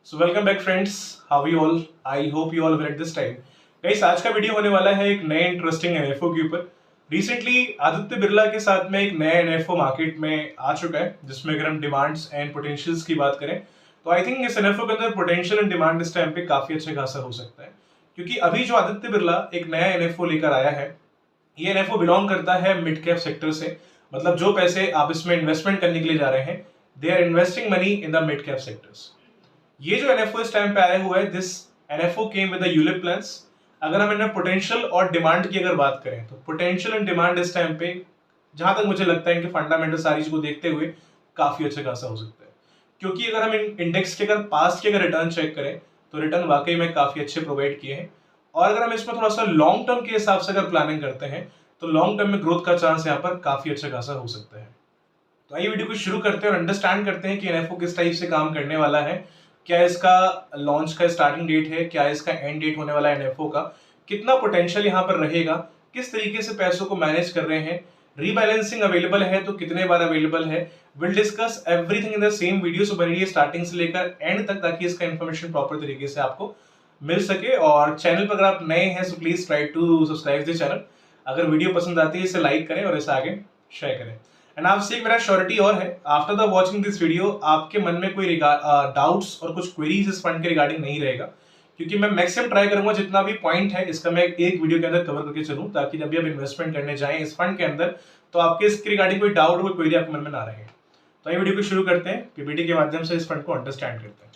So welcome back friends, how you all. I hope you all well at this time. Guys, आज का video होने वाला है एक नए इंटरेस्टिंग एनएफओ के ऊपर। रिसेंटली आदित्य बिरला के साथ में एक नया एनएफओ मार्केट में आ चुका है, जिसमें अगर हम डिमांड्स एंड पोटेंशियल्स की बात करें तो आई थिंक इस एनएफओ के अंदर पोटेंशियल एंड डिमांड इस टाइम पे काफी अच्छा खासा हो सकता है। क्योंकि अभी जो आदित्य बिरला एक नया एनएफओ लेकर आया है, ये एनएफओ बिलोंग करता है मिड कैप सेक्टर से। मतलब जो पैसे आप इसमें इन्वेस्टमेंट करने के लिए जा रहे हैं, they are investing money in the mid cap sectors. ये जो एनएफओ इस टाइम पे आया हुआ है, this NFO came with the ULIP plans. अगर हम इनमें पोटेंशियल और डिमांड की अगर बात करें तो पोटेंशियल एंड डिमांड इस टाइम पे, जहां तक मुझे लगता है कि फंडामेंटल सारी चीज को देखते हुए काफी अच्छा खासा हो सकता है। क्योंकि अगर हम इंडेक्स के अगर पास्ट के अगर रिटर्न चेक करें तो रिटर्न वाकई में काफी अच्छे प्रोवाइड किए हैं। और अगर हम इसमें थोड़ा सा लॉन्ग टर्म के हिसाब से अगर प्लानिंग करते हैं तो लॉन्ग टर्म में ग्रोथ का चांस यहाँ पर काफी अच्छा खासा हो सकता है। तो आइए वीडियो को शुरू करते हैं और अंडरस्टैंड करते हैं कि एनएफओ किस टाइप से काम करने वाला है। क्या इसका लॉन्च का स्टार्टिंग डेट है, क्या इसका एंड डेट होने वाला है एनएफओ का, कितना पोटेंशियल यहाँ पर रहेगा, किस तरीके से पैसों को मैनेज कर रहे हैं, रीबैलेंसिंग अवेलेबल है तो कितने बार अवेलेबल है। Will discuss everything in the same video. So बनिए स्टार्टिंग से लेकर एंड तक, ताकि इसका इन्फॉर्मेशन प्रॉपर तरीके से आपको मिल सके। और चैनल पर अगर आप नए हैं so please try to subscribe the channel. अगर वीडियो पसंद आती है इसे लाइक करें और इसे आगे शेयर करें। एंड आपसे एक मेरा श्योरिटी और है, after the watching this video आपके मन में कोई डाउट्स और कुछ क्वेरीज इस फंड के रिगार्डिंग नहीं रहेगा। क्योंकि मैं मैक्सिमम ट्राई करूंगा जितना भी पॉइंट है इसका मैं एक वीडियो के अंदर कवर करके चलूं, ताकि जब भी आप इन्वेस्टमेंट करने जाएं इस फंड के अंदर तो आपके इसके रिगार्डिंग कोई डाउट कोई क्वेरी आपके मन में ना रहे। तो ये वीडियो को शुरू करते हैं, पीपीटी के माध्यम से इस फंड को अंडरस्टैंड करते हैं।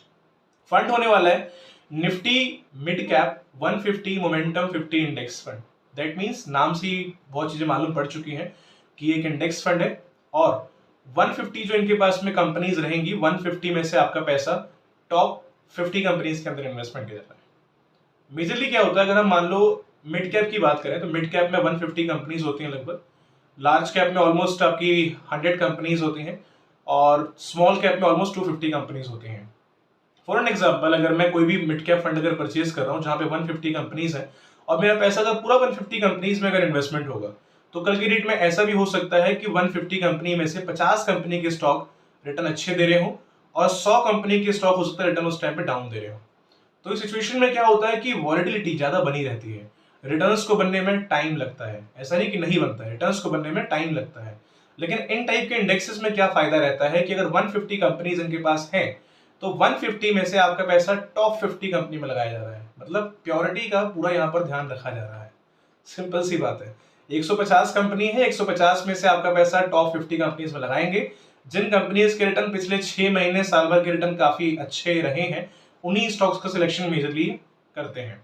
फंड होने वाला है Nifty mid cap 150 momentum 50 index fund. That means नाम से ही बहुत चीजें मालूम पड़ चुकी हैं कि एक इंडेक्स फंड है। और 150 जो इनके पास में कंपनीज रहेंगी, 150 में से आपका पैसा टॉप 50 कंपनीज के अंदर इन्वेस्टमेंट किया जाता है। मेजरली क्या होता है, अगर हम मान लो मिड कैप की बात करें तो मिड कैप में 150 कंपनीज होती हैं लगभग। लार्ज कैप में ऑलमोस्ट आपकी 100 कंपनीज होती हैं और स्मॉल कैप में ऑलमोस्ट 250 कंपनीज होती हैं। फॉर एन एग्जाम्पल, अगर मैं कोई भी मिड कैप फंड अगर परचेज कर रहा हूँ जहां पे 150 कंपनीज है और मेरा पैसा अगर पूरा 150 कंपनीज में अगर इन्वेस्टमेंट होगा, तो कल की डेट में ऐसा भी हो सकता है कि 150 कंपनी में से 50 कंपनी के स्टॉक रिटर्न अच्छे दे रहे हो और 100 कंपनी के स्टॉक हो सकता है रिटर्न उस टाइम पे डाउन दे रहे हो। तो इस सिचुएशन में क्या होता है कि वॉलेटिलिटी ज्यादा बनी रहती है। रिटर्न्स को बनने में टाइम लगता है, ऐसा नहीं कि नहीं बनता है, रिटर्न्स को बनने में टाइम लगता है। लेकिन इन टाइप के इंडेक्सेस में क्या फायदा रहता है कि अगर 150 कंपनीज इनके पास है तो 150 में से आपका पैसा टॉप 50 कंपनी में लगाया जा रहा है। मतलब प्योरिटी का पूरा यहाँ पर ध्यान रखा जा रहा है। सिंपल सी बात है, 150 कंपनी है, 150 में से आपका पैसा टॉप 50 कंपनीज में लगाएंगे। जिन कंपनीज के रिटर्न पिछले 6 महीने साल भर के रिटर्न काफी अच्छे रहे हैं, उन्हीं स्टॉक्स का सिलेक्शन मेजरली करते हैं।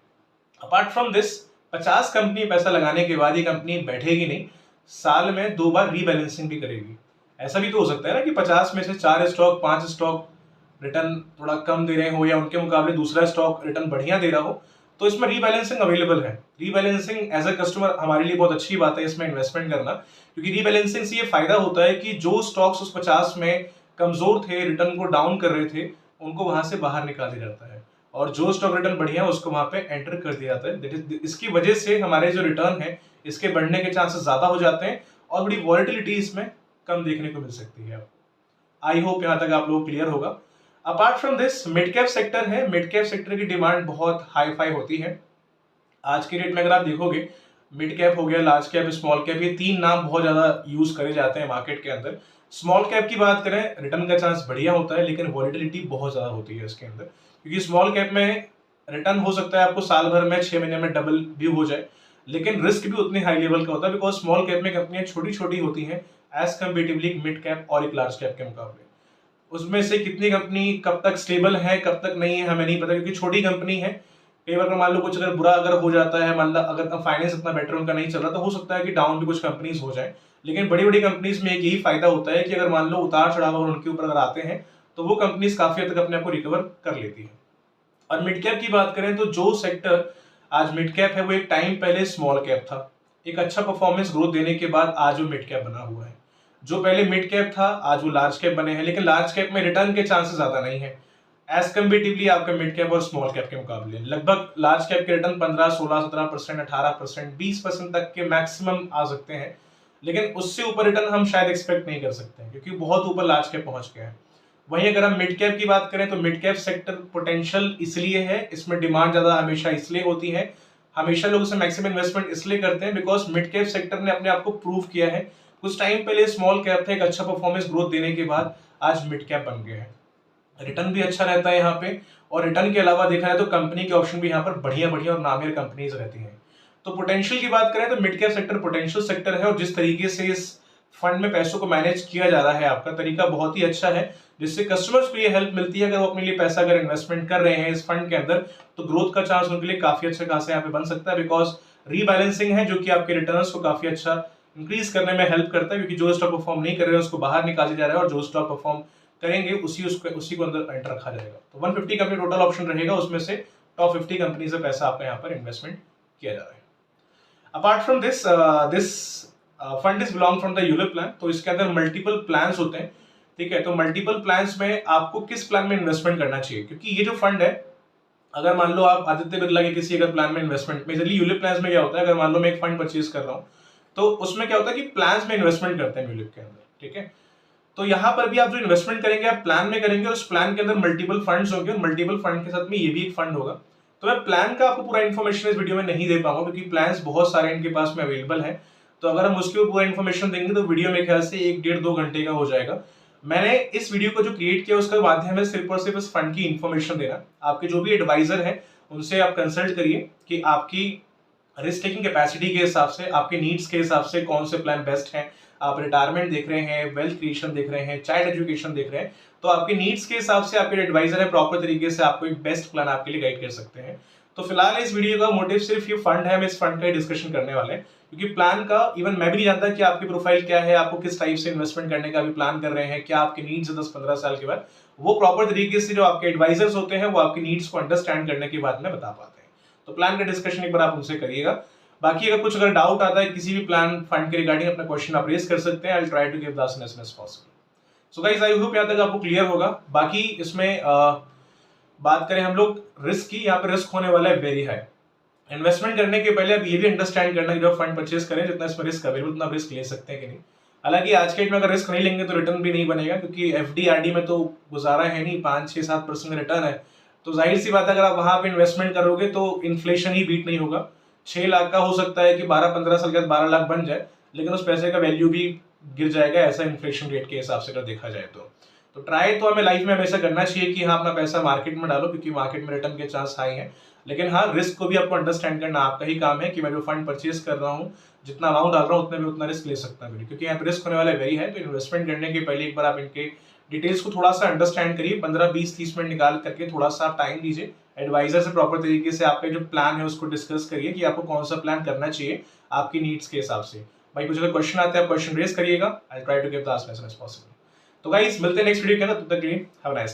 अपार्ट फ्रॉम दिस, 50 कंपनी पैसा लगाने के बाद ये कंपनी बैठेगी नहीं, साल में 2 बार रीबैलेंसिंग भी करेगी। ऐसा भी तो हो सकता है ना कि 50 में से 4 स्टॉक 5 स्टॉक रिटर्न थोड़ा कम दे रहे हो या उनके मुकाबले दूसरा स्टॉक रिटर्न बढ़िया दे रहा हो, तो इसमें रीबैलेंसिंग अवेलेबल है। रीबैलेंसिंग एज अ कस्टमर हमारे लिए बहुत अच्छी बात है इसमें इन्वेस्टमेंट करना। क्योंकि रीबैलेंसिंग से ये फायदा होता है कि जो स्टॉक्स उस 50 में कमजोर थे, रिटर्न को डाउन कर रहे थे, उनको वहां से बाहर निकाल दिया जाता है और जो स्टॉक रिटर्न बढ़िया है उसको वहां पे एंटर कर दिया जाता है। इसकी वजह से हमारे जो रिटर्न है इसके बढ़ने के चांसेस ज्यादा हो जाते हैं और बड़ी वॉलेटिलिटी इसमें कम देखने को मिल सकती है। आई होप यहां तक आप लोग क्लियर होगा। Apart from this, mid cap sector है, मिड कैप सेक्टर की डिमांड बहुत हाई फाई होती है। आज के डेट में अगर आप देखोगे, मिड कैप हो गया, लार्ज कैप, स्मॉल कैप, ये 3 नाम बहुत ज्यादा यूज करे जाते हैं मार्केट के अंदर। स्मॉल कैप की बात करें, रिटर्न का चांस बढ़िया होता है लेकिन वॉलेटिलिटी बहुत ज्यादा होती है इसके अंदर। क्योंकि स्मॉल कैप में रिटर्न हो सकता है आपको साल भर में 6 महीने में डबल भी हो जाए, लेकिन रिस्क भी उतनी हाई लेवल का होता है। बिकॉज स्मॉल कैप में कंपनियां छोटी छोटी होती हैं एज कंपेरेटिवली मिड कैप और एक लार्ज कैप के मुकाबले। उसमें से कितनी कंपनी कब तक स्टेबल है कब तक नहीं है हमें नहीं पता, क्योंकि छोटी कंपनी है। कई बार मान लो कुछ अगर बुरा अगर हो जाता है, मान लो अगर फाइनेंस इतना बेटर उनका नहीं चल रहा, तो हो सकता है कि डाउन भी कुछ कंपनीज हो जाए। लेकिन बड़ी बड़ी कंपनीज में एक यही फायदा होता है कि अगर मान लो उतार चढ़ाव अगर उनके ऊपर अगर आते हैं तो वो कंपनीज काफी हद तक अपने आप को रिकवर कर लेती है। और मिड कैप की बात करें तो जो सेक्टर आज मिड कैप है वो एक टाइम पहले स्मॉल कैप था। एक अच्छा परफॉर्मेंस ग्रोथ देने के बाद आज वो मिड कैप बना हुआ है। जो पहले मिड कैप था आज वो लार्ज कैप बने हैं, लेकिन लार्ज कैप में रिटर्न के चांसेस ज्यादा नहीं है एज कंपेरेटिवली आपका मिड कैप और स्मॉल कैप के मुकाबले। लगभग लार्ज कैप के रिटर्न 15, 16, 17%, 18%, 20% तक के मैक्सिमम आ सकते हैं। लेकिन उससे ऊपर रिटर्न हम शायद एक्सपेक्ट नहीं कर सकते हैं क्योंकि बहुत ऊपर लार्ज कैप पहुंच गया है। वहीं अगर हम मिड कैप की बात करें तो मिड कैप सेक्टर पोटेंशियल इसलिए है, इसमें डिमांड ज्यादा हमेशा इसलिए होती है, हमेशा लोग इसमें मैक्सिमम इन्वेस्टमेंट इसलिए करते हैं बिकॉज मिड कैप सेक्टर ने अपने आप को प्रूव किया है। कुछ टाइम पहले स्मॉल कैप था, एक अच्छा परफॉर्मेंस ग्रोथ देने के बाद आज मिड कैप बन गया है। रिटर्न भी अच्छा रहता है यहाँ पे, और रिटर्न के अलावा देखा जाए तो कंपनी के ऑप्शन भी यहाँ पर बढ़िया बढ़िया और नामियर कंपनीज रहती हैं। तो पोटेंशियल की बात करें तो mid cap sector potential sector है, और जिस तरीके से इस फंड में पैसों को मैनेज किया जा रहा है आपका तरीका बहुत ही अच्छा है, जिससे कस्टमर्स को ये हेल्प मिलती है। अगर वो अपने लिए पैसा अगर इन्वेस्टमेंट कर रहे हैं इस फंड के अंदर तो ग्रोथ का चांस उनके लिए काफी अच्छा खासा यहाँ पे बन सकता है, बिकॉज रीबैलेंसिंग है जो कि आपके रिटर्न्स को काफी अच्छा इंक्रीज करने में हेल्प करता है, क्योंकि जो स्टॉक परफॉर्म नहीं कर रहे हैं उसको बाहर निकाला जा रहा है और जो स्टॉक परफॉर्म करेंगे उसी को अंदर एंटर रखा जाएगा। तो 150 कंपनी टोटल ऑप्शन रहेगा, उसमें से टॉप 50 कंपनी से पैसा आपका यहाँ पर इन्वेस्टमेंट किया जा रहा है। Apart from this fund is belong from the ULIP plan, तो इसके अंदर मल्टीपल प्लान्स होते हैं, ठीक है। तो मल्टीपल प्लान्स में आपको किस प्लान में इन्वेस्टमेंट करना चाहिए, क्योंकि ये जो फंड है, अगर मान लो आप आदित्य बिरला के किसी अगर प्लान में इन्वेस्टमेंट, मेजरली यूलिप प्लान में क्या होता है, अगर मान लो मैं एक फंड परचेज कर रहा हूँ तो उसमें क्या होता है कि प्लान्स में इन्वेस्टमेंट करते हैं यूलिप के अंदर, ठीक है। तो यहाँ पर भी आप जो इन्वेस्टमेंट करेंगे आप प्लान में करेंगे, और उस प्लान के अंदर मल्टीपल फंड्स होंगे, और मल्टीपल फंड के साथ में ये भी एक फंड होगा। तो मैं प्लान का आपको पूरा इन्फॉर्मेशन इस वीडियो में नहीं दे पाऊंगा, क्योंकि प्लान्स बहुत सारे इनके पास में अवेलेबल है। तो अगर हम उसके ऊपर पूरा इन्फॉर्मेशन देंगे तो वीडियो मेरे ख्याल से 1-1.5-2 घंटे का हो जाएगा। मैंने इस वीडियो को जो क्रिएट किया उसका माध्यम है सिर्फ और सिर्फ इस फंड की इन्फॉर्मेशन देना। आपके जो भी एडवाइजर है उनसे आप कंसल्ट करिए कि आपकी रिस्क टेकिंग कैपेसिटी के हिसाब से, आपके नीड्स के हिसाब से कौन से प्लान बेस्ट हैं। आप रिटायरमेंट देख रहे हैं, वेल्थ क्रिएशन देख रहे हैं, चाइल्ड एजुकेशन देख रहे हैं, तो आपके नीड्स के हिसाब से आपके एडवाइजर है प्रॉपर तरीके से आपको एक बेस्ट प्लान आपके लिए गाइड कर सकते हैं। तो फिलहाल इस वीडियो का मोटिव सिर्फ ये फंड है, हम इस फंड का डिस्कशन करने वाले हैं, क्योंकि प्लान का इवन मैं भी नहीं जानता कि आपकी प्रोफाइल क्या है, आपको किस टाइप से इन्वेस्टमेंट करने का भी प्लान कर रहे हैं, क्या आपके नीड्स 10-15 साल के बाद। वो प्रॉपर तरीके से जो आपके एडवाइजर्स होते हैं वो आपकी नीड्स को अंडरस्टैंड करने के बाद में बता पाते हैं। तो प्लान का डिस्कशन एक बार आप उनसे करिएगा। बाकी अगर कुछ अगर डाउट आता है किसी भी प्लान फंड के रिगार्डिंग, अपना क्वेश्चन आप रेज कर सकते हैं। I will try to give the answer as soon as possible. So guys I hope यहाँ तक आपको क्लियर होगा। बाकी इसमें बात करें हम लोग रिस्क की, यहाँ पे रिस्क होने वाला है वेरी हाई। इन्वेस्टमेंट करने के पहले आप ये भी अंडरस्टैंड करना कि जब फंड परचेज करें जितना इसमें रिस्क अवेलेबल उतना रिस्क ले सकते हैं कि नहीं। हालांकि आज के डेट में अगर रिस्क नहीं लेंगे तो रिटर्न भी नहीं बनेगा, क्योंकि एफडी आरडी में तो गुजारा है नहीं, 5-6-7% रिटर्न है। तो जाहिर सी बात है अगर आप वहां पे इन्वेस्टमेंट करोगे तो इन्फ्लेशन ही बीट नहीं होगा। 6 लाख का हो सकता है कि 12-15 साल के बाद 12 लाख बन जाए, लेकिन उस पैसे का वैल्यू भी गिर जाएगा, ऐसा इन्फ्लेशन रेट के हिसाब से अगर देखा जाए तो ट्राई तो हमें लाइफ में हमेशा करना चाहिए कि हाँ अपना पैसा मार्केट में डालो, क्योंकि मार्केट में रिटर्न के चांस हाई है। लेकिन हाँ रिस्क को भी आपको अंडरस्टैंड करना आपका ही काम है कि मैं जो फंड परचेज कर रहा हूँ जितना अमाउंट डाल रहा हूँ उतने में उतना रिस्क ले सकता हूँ, क्योंकि यहाँ पे रिस्क होने वाला वेरी है। तो इन्वेस्टमेंट करने के पहले एक बार आप इनके डिटेल्स को थोड़ा सा अंडरस्टैंड करिए, 15-20-30 मिनट निकाल करके थोड़ा सा आप टाइम दीजिए, एडवाइजर से प्रॉपर तरीके से आपका जो प्लान है उसको डिस्कस करिए कि आपको कौन सा प्लान करना चाहिए आपकी नीड्स के हिसाब से। भाई कुछ अगर क्वेश्चन आते हैं आप क्वेश्चन रेज करिएगा, I try to give the answer as soon as possible. तो गाइस मिलते हैं नेक्स्ट वीडियो के अंदर, तब तक के लिए हैव अ नाइस